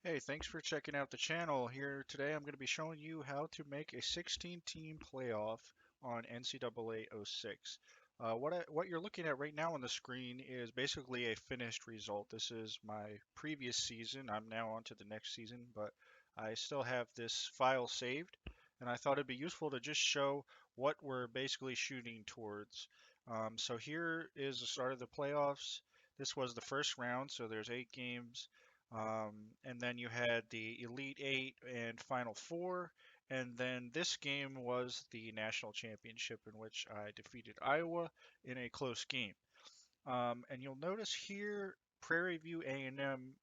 Hey, thanks for checking out the channel. Here today I'm going to be showing you how to make a 16-team playoff on NCAA06. What you're looking at right now on the screen is basically a finished result. This is my previous season. I'm now on to the next season, but I still have this file saved, and I thought it'd be useful to just show what we're basically shooting towards. So here is the start of the playoffs. This was the first round, so there's 8 games. And then you had the Elite Eight and Final Four. And then this game was the national championship in which I defeated Iowa in a close game. And you'll notice here, Prairie View A&M,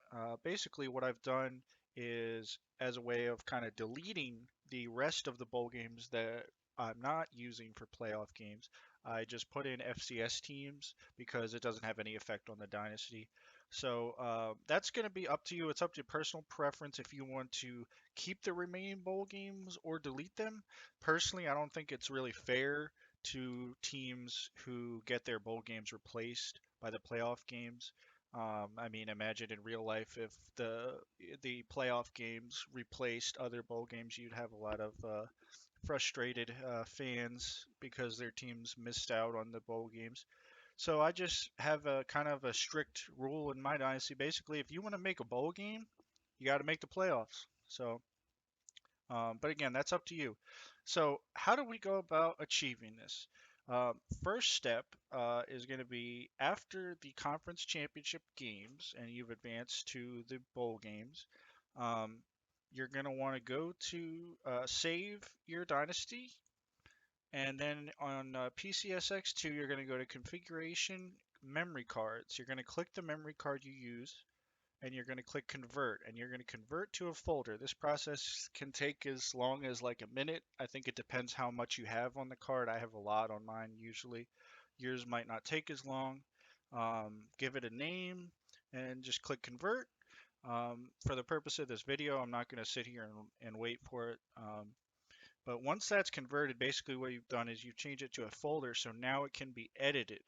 basically what I've done is as a way of kind of deleting the rest of the bowl games that I'm not using for playoff games. I just put in FCS teams because it doesn't have any effect on the dynasty. So that's going to be up to you. It's up to your personal preference if you want to keep the remaining bowl games or delete them. Personally, I don't think it's really fair to teams who get their bowl games replaced by the playoff games. I mean, imagine in real life if the playoff games replaced other bowl games, you'd have a lot of frustrated fans because their teams missed out on the bowl games. So I just have a kind of a strict rule in my dynasty. Basically, if you want to make a bowl game, you got to make the playoffs. But again, that's up to you. So, how do we go about achieving this? First step is going to be after the conference championship games and you've advanced to the bowl games, um, you're going to want to go to save your dynasty. And then on PCSX2, you're going to go to configuration memory cards. You're going to click the memory card you use and you're going to click convert and you're going to convert to a folder. This process can take as long as like a minute. I think it depends how much you have on the card. I have a lot on mine usually. Yours might not take as long. Give it a name and just click convert. For the purpose of this video, I'm not going to sit here and wait for it. But once that's converted, basically what you've done is you change it to a folder, so now it can be edited.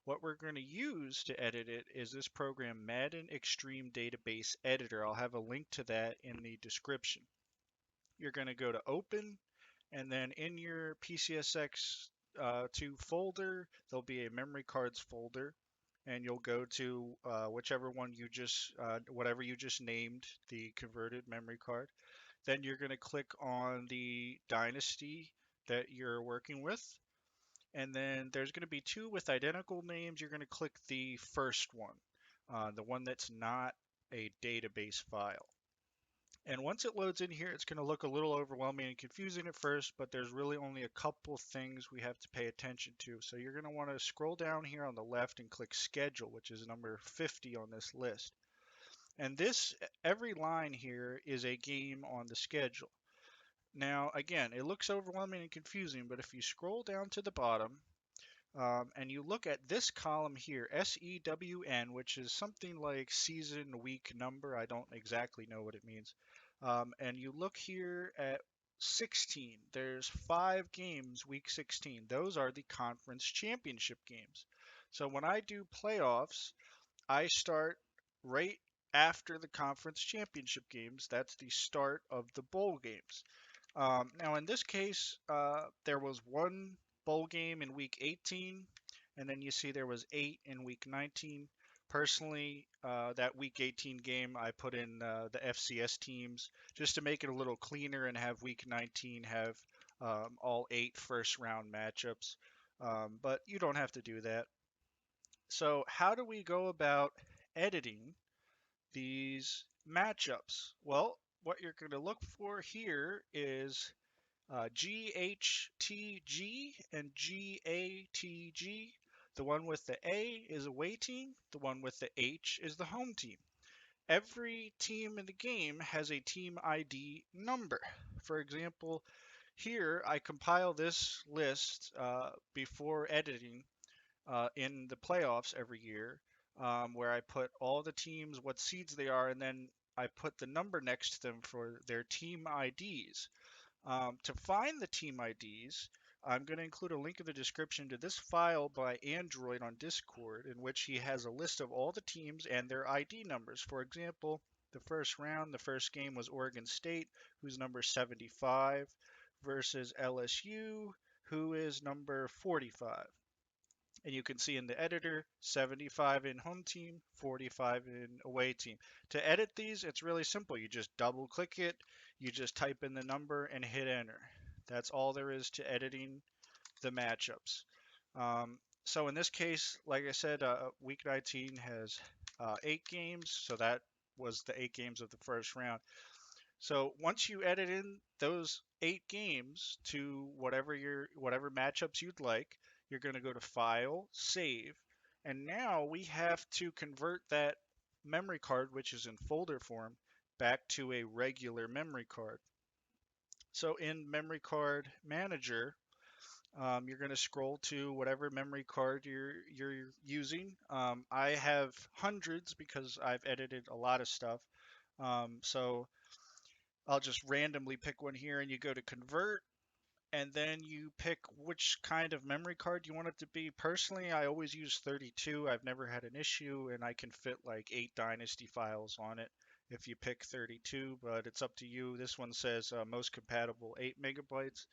What we're going to use to edit it is this program, Madden Extreme Database Editor. I'll have a link to that in the description. You're going to go to Open, and then in your PCSX2 folder, there'll be a memory cards folder, and you'll go to whichever one you just, whatever you just named the converted memory card. Then you're going to click on the dynasty that you're working with. And then there's going to be two with identical names. You're going to click the first one, the one that's not a database file. And once it loads in here, it's going to look a little overwhelming and confusing at first, but there's really only a couple things we have to pay attention to. So you're going to want to scroll down here on the left and click schedule, which is number 50 on this list. And every line here is a game on the schedule. Now, again, it looks overwhelming and confusing, but if you scroll down to the bottom and you look at this column here, SEWN, which is something like season week number, I don't exactly know what it means, and you look here at 16, there's 5 games, week 16. Those are the conference championship games. So when I do playoffs, I start right after the conference championship games. That's the start of the bowl games. Now, in this case, there was one bowl game in week 18, and then you see there was 8 in week 19. Personally, that week 18 game, I put in the FCS teams just to make it a little cleaner and have week 19 have all 8 first round matchups. But you don't have to do that. So, how do we go about editing these matchups? Well, what you're going to look for here is GHTG and GATG. The one with the A is away team. The one with the H is the home team. Every team in the game has a team ID number. For example, here I compile this list before editing in the playoffs every year, where I put all the teams, what seeds they are, and then I put the number next to them for their team IDs. To find the team IDs, I'm going to include a link in the description to this file by Android on Discord, in which he has a list of all the teams and their ID numbers. For example, the first round. The first game was Oregon State, who's number 75, versus LSU, who is number 45. And you can see in the editor, 75 in home team, 45 in away team. To edit these, it's really simple. You just double click it, you just type in the number and hit enter. That's all there is to editing the matchups. So in this case, like I said, week 19 has 8 games, so that was the 8 games of the first round. So once you edit in those 8 games to whatever matchups you'd like, you're going to go to File, Save, and now we have to convert that memory card, which is in folder form, back to a regular memory card. So in Memory Card Manager, you're going to scroll to whatever memory card you're using. I have hundreds because I've edited a lot of stuff. So I'll just randomly pick one here, and you go to Convert, and then you pick which kind of memory card you want it to be. Personally, I always use 32. I've never had an issue, and I can fit like 8 Dynasty files on it if you pick 32, but it's up to you. This one says most compatible 8 megabytes,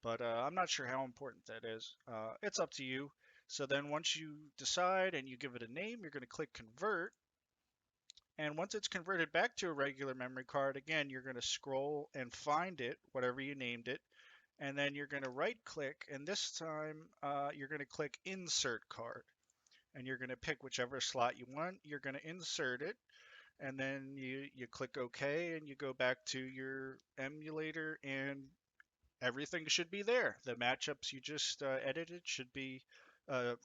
but I'm not sure how important that is. It's up to you. So then once you decide and you give it a name, you're going to click Convert. And once it's converted back to a regular memory card, again, you're going to scroll and find it, whatever you named it. And then you're going to right click, and this time you're going to click Insert Card. And you're going to pick whichever slot you want. You're going to insert it, and then you click OK, and you go back to your emulator, and everything should be there. The matchups you just edited should be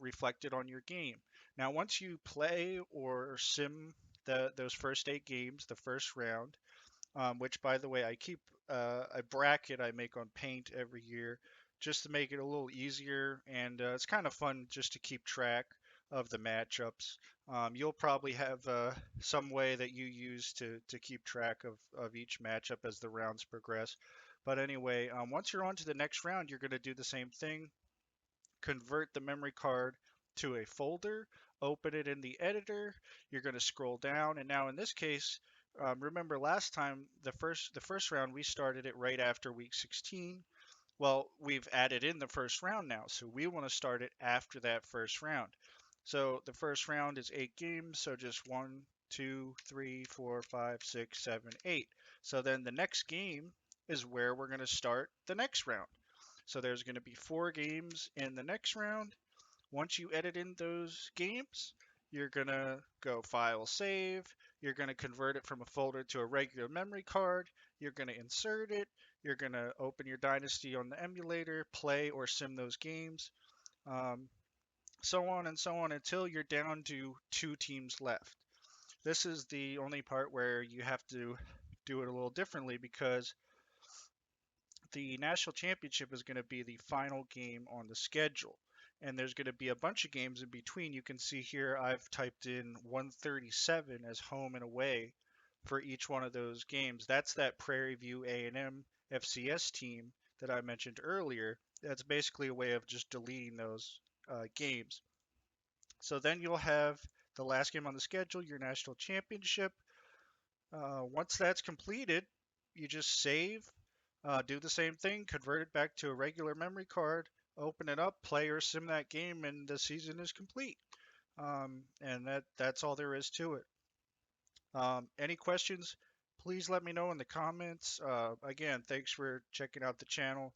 reflected on your game. Now, once you play or sim those first 8 games, the first round, which, by the way, I keep a bracket I make on Paint every year just to make it a little easier, and it's kind of fun just to keep track of the matchups. You'll probably have some way that you use to keep track of each matchup as the rounds progress. But anyway, once you're on to the next round, you're going to do the same thing. Convert the memory card to a folder, open it in the editor. You're going to scroll down, and now in this case, remember last time the first round we started it right after week 16. Well, we've added in the first round now, so we want to start it after that first round. So the first round is 8 games, so just 1, 2, 3, 4, 5, 6, 7, 8. So then the next game is where we're going to start the next round. So there's going to be 4 games in the next round. Once you edit in those games, you're going to go File, Save. You're going to convert it from a folder to a regular memory card. You're going to insert it. You're going to open your Dynasty on the emulator, play or sim those games, so on and so on until you're down to 2 teams left. This is the only part where you have to do it a little differently because the national championship is going to be the final game on the schedule. And there's going to be a bunch of games in between. You can see here I've typed in 137 as home and away for each one of those games. That's that Prairie View A&M FCS team that I mentioned earlier. That's basically a way of just deleting those games. So then you'll have the last game on the schedule, your national championship. Once that's completed, you just save, do the same thing, convert it back to a regular memory card, open it up, play or sim that game, and the season is complete. And that's all there is to it. Any questions, please let me know in the comments. Again, thanks for checking out the channel.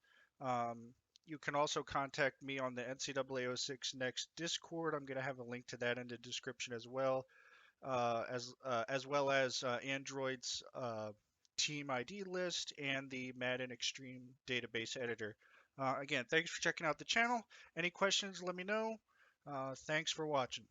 You can also contact me on the NCAA06 Next Discord. I'm going to have a link to that in the description as well. As well as Android's team ID list and the Madden Extreme database editor. Again, thanks for checking out the channel. Any questions, let me know. Thanks for watching.